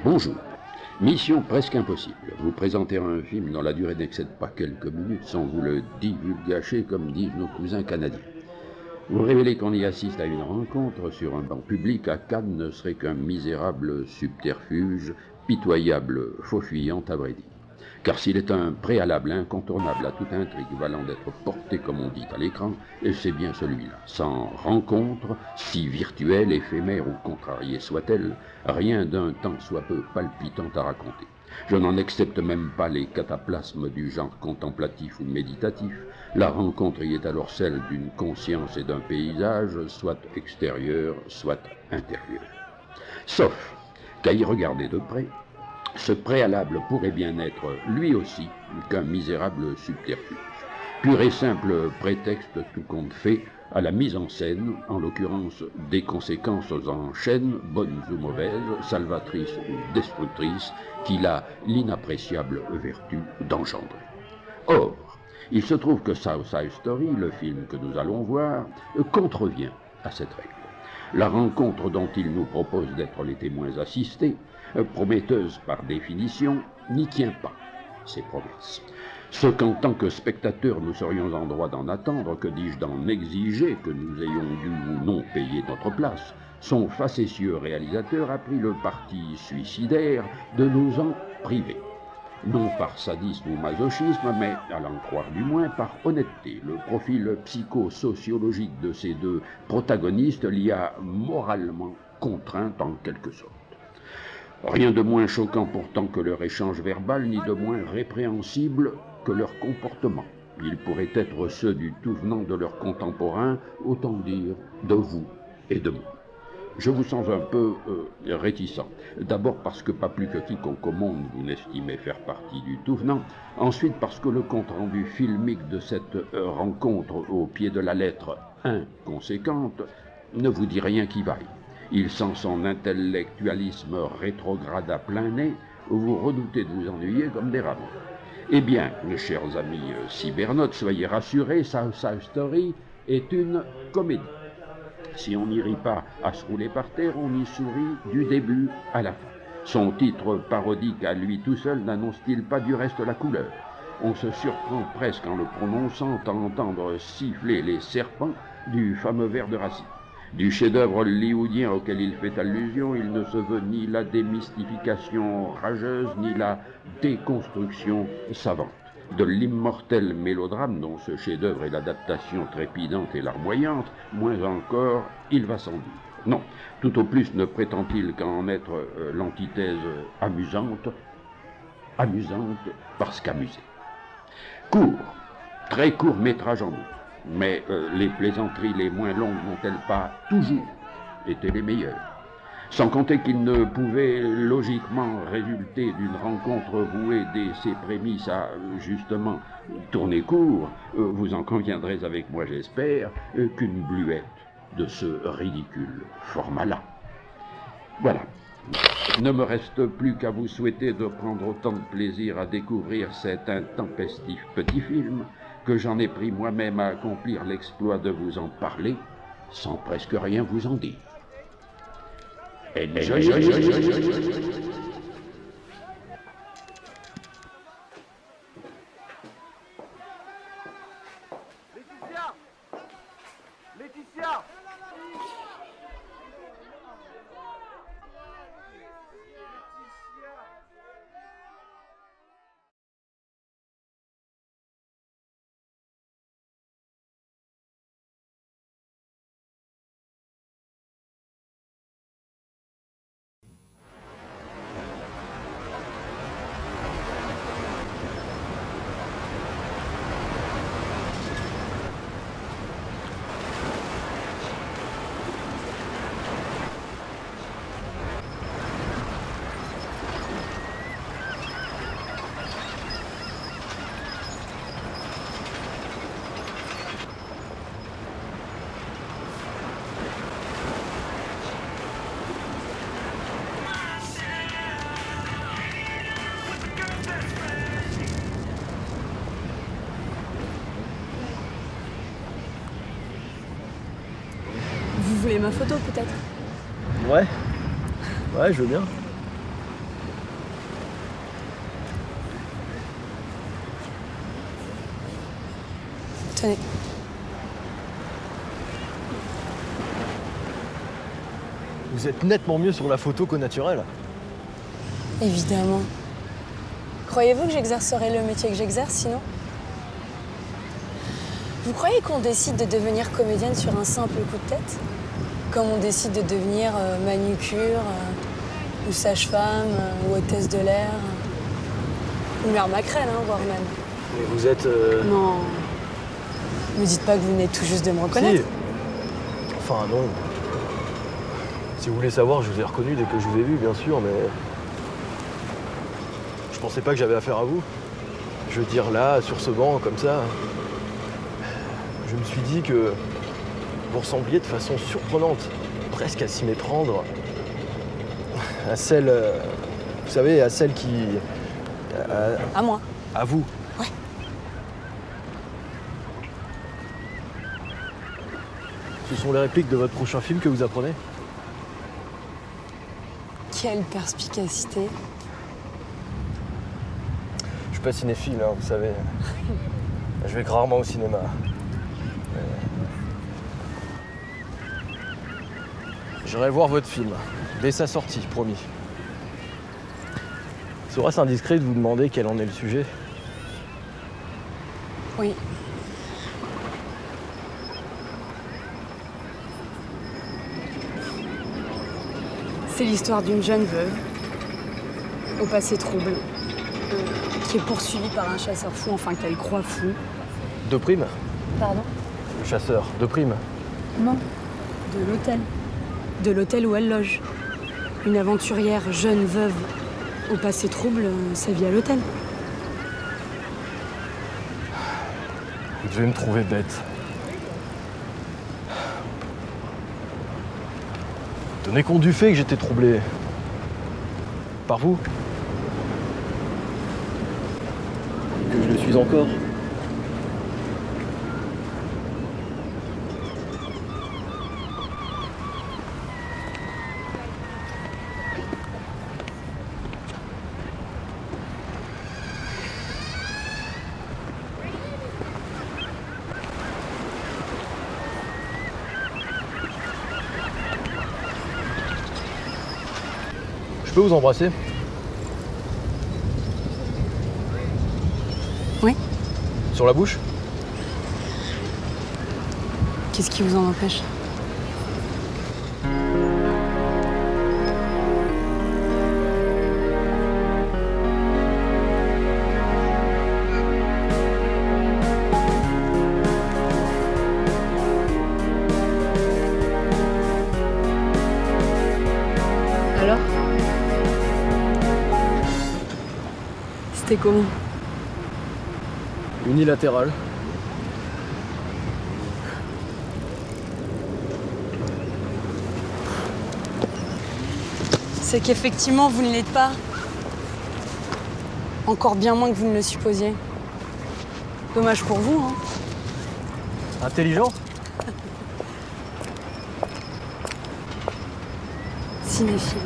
Bonjour. Mission presque impossible. Vous présenter un film dont la durée n'excède pas quelques minutes sans vous le divulgacher comme disent nos cousins canadiens. Vous révélez qu'on y assiste à une rencontre sur un banc public à Cannes ne serait qu'un misérable subterfuge, pitoyable, faux-fuyant à vrai dire. Car s'il est un préalable incontournable à toute intrigue valant d'être porté, comme on dit, à l'écran, c'est bien celui-là. Sans rencontre, si virtuelle, éphémère ou contrariée soit-elle, rien d'un temps soit peu palpitant à raconter. Je n'en accepte même pas les cataplasmes du genre contemplatif ou méditatif. La rencontre y est alors celle d'une conscience et d'un paysage, soit extérieur, soit intérieur. Sauf qu'à y regarder de près, ce préalable pourrait bien être, lui aussi, qu'un misérable subterfuge. Pur et simple prétexte, tout compte fait, à la mise en scène, en l'occurrence des conséquences en chaîne, bonnes ou mauvaises, salvatrices ou destructrices, qu'il a l'inappréciable vertu d'engendrer. Or, il se trouve que South Side Story, le film que nous allons voir, contrevient à cette règle. La rencontre dont il nous propose d'être les témoins assistés, prometteuse par définition, n'y tient pas ses promesses. Ce qu'en tant que spectateurs nous serions en droit d'en attendre, que dis-je d'en exiger, que nous ayons dû ou non payer notre place, son facétieux réalisateur a pris le parti suicidaire de nous en priver. Non par sadisme ou masochisme, mais, à l'en croire du moins, par honnêteté. Le profil psychosociologique de ces deux protagonistes l'y a moralement contrainte en quelque sorte. Rien de moins choquant pourtant que leur échange verbal, ni de moins répréhensible que leur comportement. Ils pourraient être ceux du tout venant de leurs contemporains, autant dire de vous et de moi. Je vous sens un peu réticent. D'abord parce que pas plus que quiconque au monde vous n'estimez faire partie du tout venant. Ensuite parce que le compte-rendu filmique de cette rencontre au pied de la lettre inconséquente ne vous dit rien qui vaille. Il sent son intellectualisme rétrograde à plein nez, vous redoutez de vous ennuyer comme des rameaux. Eh bien, mes chers amis cybernautes, soyez rassurés, South Side Story est une comédie. Si on n'y rit pas à se rouler par terre, on y sourit du début à la fin. Son titre parodique à lui tout seul n'annonce-t-il pas du reste la couleur? On se surprend presque en le prononçant à entendre siffler les serpents du fameux vers de Racine. Du chef-d'œuvre hollywoodien auquel il fait allusion, il ne se veut ni la démystification rageuse, ni la déconstruction savante. De l'immortel mélodrame dont ce chef-d'œuvre est l'adaptation trépidante et larmoyante, moins encore, il va sans dire. Non, tout au plus ne prétend-il qu'en être l'antithèse amusante parce qu'amusée. Court, très court métrage en outre, mais les plaisanteries les moins longues n'ont-elles pas toujours été les meilleures? Sans compter qu'il ne pouvait logiquement résulter d'une rencontre vouée dès ses prémices à, justement, tourner court, vous en conviendrez avec moi j'espère, qu'une bluette de ce ridicule format-là. Voilà. Ne me reste plus qu'à vous souhaiter de prendre autant de plaisir à découvrir cet intempestif petit film que j'en ai pris moi-même à accomplir l'exploit de vous en parler sans presque rien vous en dire. Enjoy. Laetitia! ma photo peut-être? Ouais. Ouais, je veux bien. Tenez. Vous êtes nettement mieux sur la photo qu'au naturel. Évidemment. Croyez-vous que j'exercerai le métier que j'exerce sinon? Vous croyez qu'on décide de devenir comédienne sur un simple coup de tête? Comme on décide de devenir manucure, ou sage-femme, ou hôtesse de l'air, ou mère maquerelle, hein, voire même. Mais vous êtes... Non. Me dites pas que vous venez tout juste de me reconnaître. Si. Enfin, non. Si vous voulez savoir, je vous ai reconnu dès que je vous ai vu, bien sûr, mais... Je pensais pas que j'avais affaire à vous. Je veux dire, là, sur ce banc, comme ça... Je me suis dit que vous ressembliez de façon surprenante, presque à s'y méprendre, à celle... vous savez, à celle qui... À moi. À vous. Ouais. Ce sont les répliques de votre prochain film que vous apprenez? Quelle perspicacité. Je suis pas cinéphile, hein, vous savez. Je vais rarement au cinéma. J'irai voir votre film, dès sa sortie, promis. Serait-ce indiscret de vous demander quel en est le sujet? Oui. C'est l'histoire d'une jeune veuve, au passé trouble, qui est poursuivie par un chasseur fou, enfin qu'elle croit fou. De prime? Pardon? Le chasseur, de prime? Non, de l'hôtel. De l'hôtel où elle loge. Une aventurière jeune veuve, au passé trouble, sa vie à l'hôtel. Vous devez me trouver bête. Tenez compte du fait que j'étais troublé. Par vous. Que je le suis encore. Je peux vous embrasser? Oui. Sur la bouche? Qu'est-ce qui vous en empêche? Alors? C'était comment? Unilatéral. C'est qu'effectivement, vous ne l'êtes pas. Encore bien moins que vous ne le supposiez. Dommage pour vous, hein. Intelligent? Cinéphile.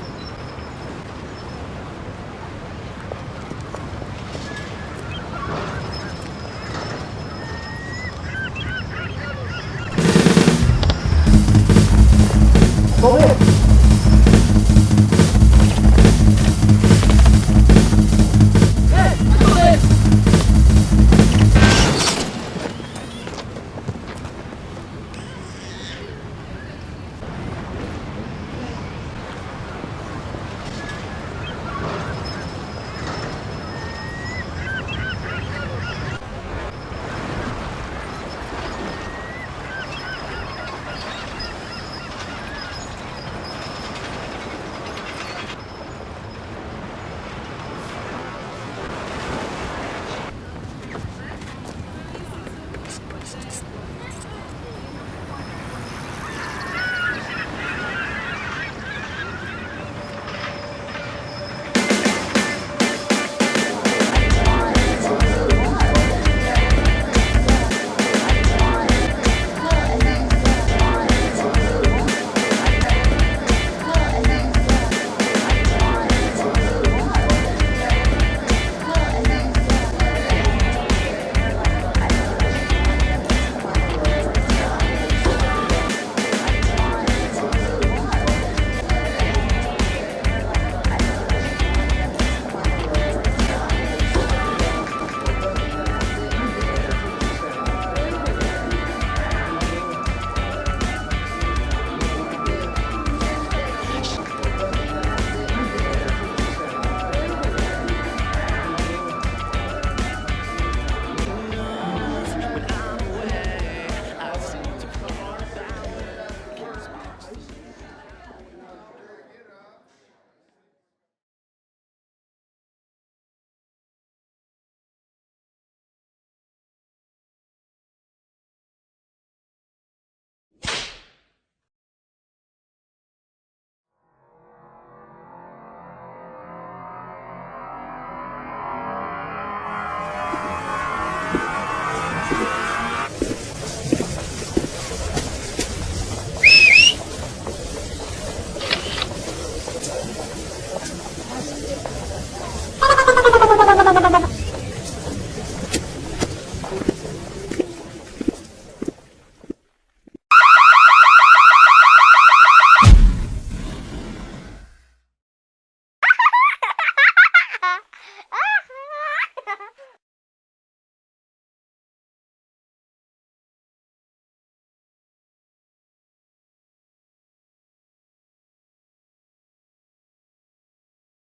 Attendez!